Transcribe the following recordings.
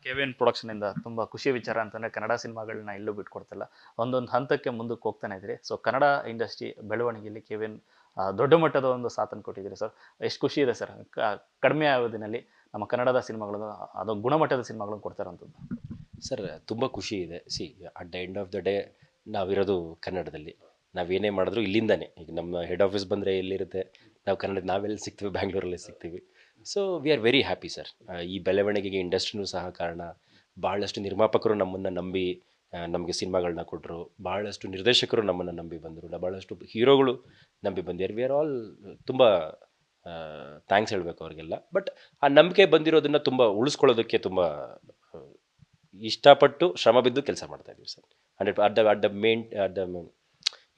KVN ಪ್ರೊಡಕ್ಷನಿಂದ ತುಂಬ ಖುಷಿ ವಿಚಾರ ಅಂತಂದರೆ ಕನ್ನಡ ಸಿನಿಮಾಗಳನ್ನ ಎಲ್ಲೂ ಬಿಟ್ಕೊಡ್ತಿಲ್ಲ. ಒಂದೊಂದು ಹಂತಕ್ಕೆ ಮುಂದಕ್ಕೆ ಹೋಗ್ತಾನೆ ಇದ್ರಿ. ಸೊ ಕನ್ನಡ ಇಂಡಸ್ಟ್ರಿ ಬೆಳವಣಿಗೆಯಲ್ಲಿ ಕೆವಿಎನ್ ದೊಡ್ಡ ಮಟ್ಟದ ಒಂದು ಸಾಥನ್ನು ಕೊಟ್ಟಿದ್ದೀರಿ ಸರ್. ಎಷ್ಟು ಖುಷಿ ಇದೆ ಸರ್. ಕಡಿಮೆ ಅವಧಿನಲ್ಲಿ ನಮ್ಮ ಕನ್ನಡದ ಸಿನಿಮಾಗಳನ್ನು ಅದು ಗುಣಮಟ್ಟದ ಸಿನಿಮಾಗಳನ್ನು ಕೊಡ್ತಾ ಇರೋಂಥದ್ದು. ಸರ್ ತುಂಬ ಖುಷಿ ಇದೆ. At the end of the day ನಾವಿರೋದು ಕನ್ನಡದಲ್ಲಿ. ನಾವೇನೇ ಮಾಡಿದ್ರು ಇಲ್ಲಿಂದಾನೆ. ಈಗ ನಮ್ಮ ಹೆಡ್ ಆಫೀಸ್ ಬಂದರೆ ಎಲ್ಲಿರುತ್ತೆ, ನಾವು ಕನ್ನಡದ ನಾವೆಲ್ಲಿ ಸಿಗ್ತೀವಿ, ಬ್ಯಾಂಗ್ಳೂರಲ್ಲೇ ಸಿಗ್ತೀವಿ. So we are very happy sir. ಈ ಬೆಳವಣಿಗೆಗೆ ಇಂಡಸ್ಟ್ರಿನೂ ಸಹ ಕಾರಣ. ಭಾಳಷ್ಟು ನಿರ್ಮಾಪಕರು ನಮ್ಮನ್ನು ನಂಬಿ ನಮಗೆ ಸಿನಿಮಾಗಳನ್ನ ಕೊಟ್ಟರು. ಭಾಳಷ್ಟು ನಿರ್ದೇಶಕರು ನಮ್ಮನ್ನು ನಂಬಿ ಬಂದರು. ಭಾಳಷ್ಟು ಹೀರೋಗಳು ನಂಬಿ ಬಂದಿದ್ದಾರೆ. ವಿ ಆರ್ ಆಲ್ ತುಂಬ ಥ್ಯಾಂಕ್ಸ್ ಹೇಳಬೇಕು ಅವ್ರಿಗೆಲ್ಲ. ಬಟ್ ಆ ನಂಬಿಕೆ ಬಂದಿರೋದನ್ನು ತುಂಬ ಉಳಿಸ್ಕೊಳ್ಳೋದಕ್ಕೆ ತುಂಬ ಇಷ್ಟಪಟ್ಟು ಶ್ರಮ ಬಿದ್ದು ಕೆಲಸ ಮಾಡ್ತಾ ಇದ್ದೀವಿ ಸರ್. 100 ಅಟ್ ದ ಮೇನ್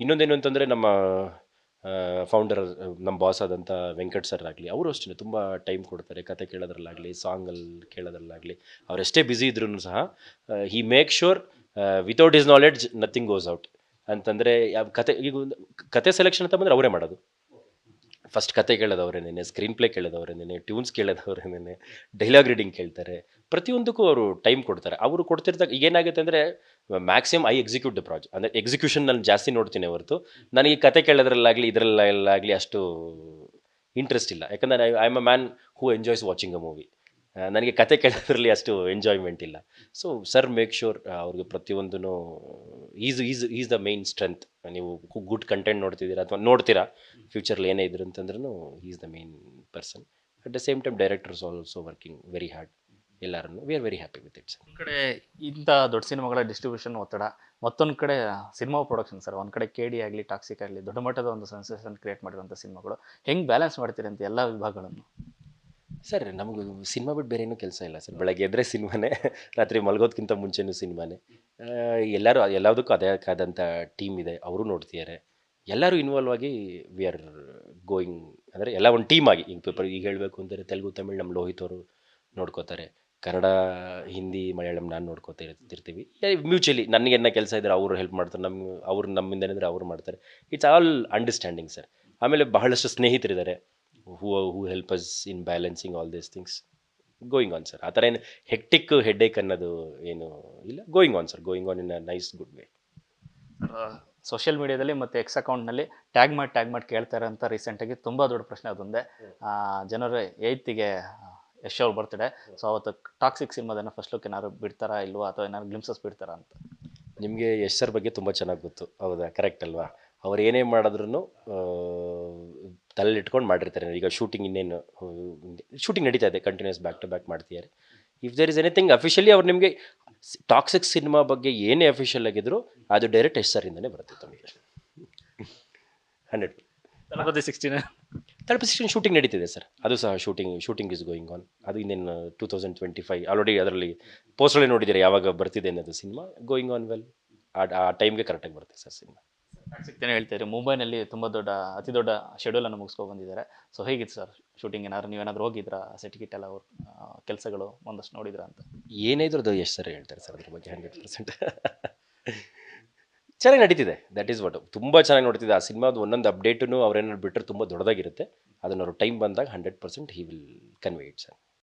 ಇನ್ನೊಂದೇನು ಅಂತಂದರೆ ನಮ್ಮ ಫೌಂಡರ್, ನಮ್ಮ ಬಾಸ್ ಆದಂಥ ವೆಂಕಟ್ ಸರ್ ಆಗಲಿ, ಅವರು ಅಷ್ಟೇ ತುಂಬ ಟೈಮ್ ಕೊಡ್ತಾರೆ. ಕತೆ ಕೇಳೋದ್ರಲ್ಲಾಗಲಿ, ಸಾಂಗಲ್ಲಿ ಕೇಳೋದ್ರಲ್ಲಾಗಲಿ, ಅವರೆಷ್ಟೇ ಬ್ಯುಸಿ ಇದ್ರೂ ಸಹ ಹಿ make sure without his knowledge nothing goes out. ಅಂತಂದರೆ ಯಾವ ಈಗ ಕತೆ ಸೆಲೆಕ್ಷನ್ ಅಂತ ಬಂದರೆ ಅವರೇ ಮಾಡೋದು. ಫಸ್ಟ್ ಕತೆ ಕೇಳೋದವ್ರೇನೆ, ಸ್ಕ್ರೀನ್ ಪ್ಲೇ ಕೇಳೋದವ್ರೇನೆ, ಟ್ಯೂನ್ಸ್ ಕೇಳೋದವ್ರೇನೆ, ಡೈಲಾಗ್ ರೀಡಿಂಗ್ ಕೇಳ್ತಾರೆ. ಪ್ರತಿಯೊಂದಕ್ಕೂ ಅವರು ಟೈಮ್ ಕೊಡ್ತಾರೆ. ಅವರು ಕೊಡ್ತಿರ್ದಾಗ ಏನಾಗುತ್ತೆ ಅಂದರೆ maximum I execute the project. ಅಂದರೆ ಎಕ್ಸಿಕ್ಯೂಷನ್ ನಾನು ಜಾಸ್ತಿ ನೋಡ್ತೀನಿ ಹೊರತು ನನಗೆ ಕತೆ ಕೇಳೋದ್ರಲ್ಲಾಗಲಿ ಇದರಲ್ಲಾಗಲಿ ಅಷ್ಟು ಇಂಟ್ರೆಸ್ಟ್ ಇಲ್ಲ. ಯಾಕಂದರೆ I am a man who enjoys watching a movie. ನನಗೆ ಕತೆ ಕೇಳೋದ್ರಲ್ಲಿ ಅಷ್ಟು ಎಂಜಾಯ್ಮೆಂಟ್ ಇಲ್ಲ. ಸೊ ಸರ್ ಮೇಕ್ ಶೋರ್ ಅವ್ರಿಗೆ ಪ್ರತಿಯೊಂದೂ ಈಸ್ ದ ಮೇನ್ ಸ್ಟ್ರೆಂತ್. ನೀವು ಗುಡ್ ಕಂಟೆಂಟ್ ನೋಡ್ತಿದ್ದೀರಾ ಅಥವಾ ನೋಡ್ತೀರಾ ಫ್ಯೂಚರ್ಲಿ ಏನೇ ಇದ್ರು ಅಂತಂದ್ರೂ is the main person. At the same time directors also working very hard. ಎಲ್ಲರನ್ನು we are very happy with it sir. ಒಂದು ಕಡೆ ಇಂಥ ದೊಡ್ಡ ಸಿನಿಮಾಗಳ ಡಿಸ್ಟ್ರಿಬ್ಯೂಷನ್ ಒತ್ತಡ, ಮತ್ತೊಂದು ಕಡೆ ಸಿನಿಮಾ ಪ್ರೊಡಕ್ಷನ್ ಸರ್. ಒಂದು ಕಡೆ KD ಆಗಲಿ, ಟಾಕ್ಸಿಕ್ ಆಗಲಿ, ದೊಡ್ಡ ಮಟ್ಟದ ಒಂದು ಸೆನ್ಸೇಷನ್ ಕ್ರಿಯೇಟ್ ಮಾಡಿರುವಂಥ ಸಿನಿಮಾಗಳು ಹೆಂಗೆ ಬ್ಯಾಲೆನ್ಸ್ ಮಾಡ್ತೀರಿ ಅಂತ ಎಲ್ಲ ವಿಭಾಗಗಳನ್ನು? ಸರ್ ನಮಗೂ ಸಿನಿಮಾ ಬಿಟ್ಟು ಬೇರೆ ಏನೂ ಕೆಲಸ ಇಲ್ಲ ಸರ್. ಬೆಳಗ್ಗೆ ಎದ್ದರೆ ಸಿನಿಮಾನೇ, ರಾತ್ರಿ ಮಲಗೋದಕ್ಕಿಂತ ಮುಂಚೆನೂ ಸಿನಿಮಾನೇ. ಎಲ್ಲರೂ ಎಲ್ಲದಕ್ಕೂ ಅದೇ ಆದಂಥ ಟೀಮ್ ಇದೆ, ಅವರು ನೋಡ್ತಿದ್ದಾರೆ. ಎಲ್ಲರೂ ಇನ್ವಾಲ್ವ್ ಆಗಿ ವಿ ಆರ್ ಗೋಯಿಂಗ್. ಅಂದರೆ ಎಲ್ಲ ಒಂದು ಟೀಮ್ ಆಗಿ. ಈಗ ಹೇಳಬೇಕು ಅಂದರೆ ತೆಲುಗು, ತಮಿಳ್ ನಮ್ಮ ಲೋಹಿತ್ ಅವರು ನೋಡ್ಕೋತಾರೆ. ಕನ್ನಡ, ಹಿಂದಿ, ಮಲಯಾಳಂ ನಾನು ನೋಡ್ಕೋತಾ ಇರ್ತೀವಿ. ಮ್ಯೂಚುಲಿ ನನಗೇನ ಕೆಲಸ ಇದ್ದರೆ ಅವರು ಹೆಲ್ಪ್ ಮಾಡ್ತಾರೆ. ಅವ್ರು ನಮ್ಮಿಂದ ಏನಿದ್ರೆ ಅವ್ರು ಮಾಡ್ತಾರೆ. It's all understanding sir. ಆಮೇಲೆ ಬಹಳಷ್ಟು ಸ್ನೇಹಿತರಿದ್ದಾರೆ who help us in balancing all these things. Going on sir. ಆ ಥರ ಏನು ಹೆಕ್ಟಿಕ್ ಹೆಡ್ಏಕ್ ಅನ್ನೋದು ಏನು ಇಲ್ಲ. Going on sir, going on in a nice good way. Social ಮೀಡಿಯಾದಲ್ಲಿ ಮತ್ತು ಎಕ್ಸ್ ಅಕೌಂಟ್ನಲ್ಲಿ ಟ್ಯಾಗ್ ಮಾಡಿ ಕೇಳ್ತಾರೆ ಅಂತ ರೀಸೆಂಟಾಗಿ ತುಂಬ ದೊಡ್ಡ ಪ್ರಶ್ನೆ ಅದೊಂದೇ. ಜನರು 8ಗೆ ಯಶ್ ಅವ್ರು ಬರ್ತಡೆ. ಸೊ ಅವತ್ತು ಟಾಕ್ಸಿಕ್ ಸಿನಿಮಾದನ್ನು ಫಸ್ಟ್ ಲುಕ್ ಏನಾದ್ರು ಬಿಡ್ತಾರಾ ಇಲ್ವಾ, ಅಥವಾ ಏನಾದ್ರು ಗ್ಲಿಮ್ಸಸ್ ಬಿಡ್ತಾರಾ ಅಂತ? ನಿಮಗೆ ಯಶ್ ಸರ್ ಬಗ್ಗೆ ತುಂಬ ಚೆನ್ನಾಗಿ ಗೊತ್ತು, ಹೌದಾ? ಕರೆಕ್ಟ್ ಅಲ್ವಾ? ಅವ್ರು ಏನೇ ಮಾಡಿದ್ರು ತಲೆಯಲ್ಲಿ ಇಟ್ಕೊಂಡು ಮಾಡಿರ್ತಾರೆ. ಈಗ ಶೂಟಿಂಗ್ ಇನ್ನೇನು ಶೂಟಿಂಗ್ ನಡೀತಾ ಇದೆ, ಕಂಟಿನ್ಯೂಸ್ ಬ್ಯಾಕ್ ಟು ಬ್ಯಾಕ್ ಮಾಡ್ತಿದ್ದಾರೆ. If there is anything officially ಅವ್ರು ನಿಮಗೆ ಟಾಕ್ಸಿಕ್ ಸಿನಿಮಾ ಬಗ್ಗೆ ಏನೇ ಅಫಿಷಿಯಲ್ ಆಗಿದ್ರು ಅದು ಡೈರೆಕ್ಟ್ ಯಶ್ ಸರಿಂದನೇ ಬರುತ್ತೆ ನಮಗೆ. 100. ತಳಪತಿ 16 ಶೂಟಿಂಗ್ ನಡೀತಿದೆ ಸರ್. ಅದು ಸಹ ಶೂಟಿಂಗ್ ಇಸ್ ಗೋಯಿಂಗ್ ಆನ್. ಅದು ಇನ್ನೇನು 2025 ಆಲ್ರೆಡಿ ಅದರಲ್ಲಿ ಪೋಸ್ಟಲ್ಲಿ ನೋಡಿದ್ದೀರಾ ಯಾವಾಗ ಬರ್ತಿದೆ ಅನ್ನೋದು ಸಿನಿಮಾ. Going on well. ಆ ಟೈಮ್ಗೆ ಕರೆಕ್ಟಾಗಿ ಬರುತ್ತೆ ಸರ್ ಸಿನಿಮಾ. ಟಾಕ್ಸಿಕ್ ಹೇಳ್ತಾರೆ ಮುಂಬೈನಲ್ಲಿ ತುಂಬ ಅತಿ ದೊಡ್ಡ ಶೆಡ್ಯೂಲನ್ನು ಮುಗಿಸ್ಕೊಂಡು ಬಂದಿದ್ದಾರೆ. ಸೊ ಹೇಗಿತ್ತು ಸರ್ ಶೂಟಿಂಗ್? ನೀವೇನಾದ್ರು ಹೋಗಿದ್ರಾ? ಸೆಟ್ ಗಿಟ್ ಎಲ್ಲ ಕೆಲಸಗಳು ಒಂದಷ್ಟು ನೋಡಿದ್ರಾ ಅಂತ? ಏನೇ ಇದ್ರು ಅದು ಯಶ್ ಸರ್ ಹೇಳ್ತಾರೆ ಸರ್ ಅದ್ರ ಬಗ್ಗೆ 100%. ಚೆನ್ನಾಗಿ ನಡೀತಿದೆ. That is what. ತುಂಬ ಚೆನ್ನಾಗಿ ನೋಡ್ತಿದೆ ಆ ಸಿನಿಮಾದ ಒಂದೊಂದು ಅಪ್ಡೇಟನ್ನು ಅವ್ರೇನಾದ್ರು ಬಿಟ್ಟರೆ ತುಂಬ ದೊಡ್ಡದಾಗಿರುತ್ತೆ. ಅದನ್ನು ಅವ್ರು ಟೈಮ್ ಬಂದಾಗ 100% he will convey it sir.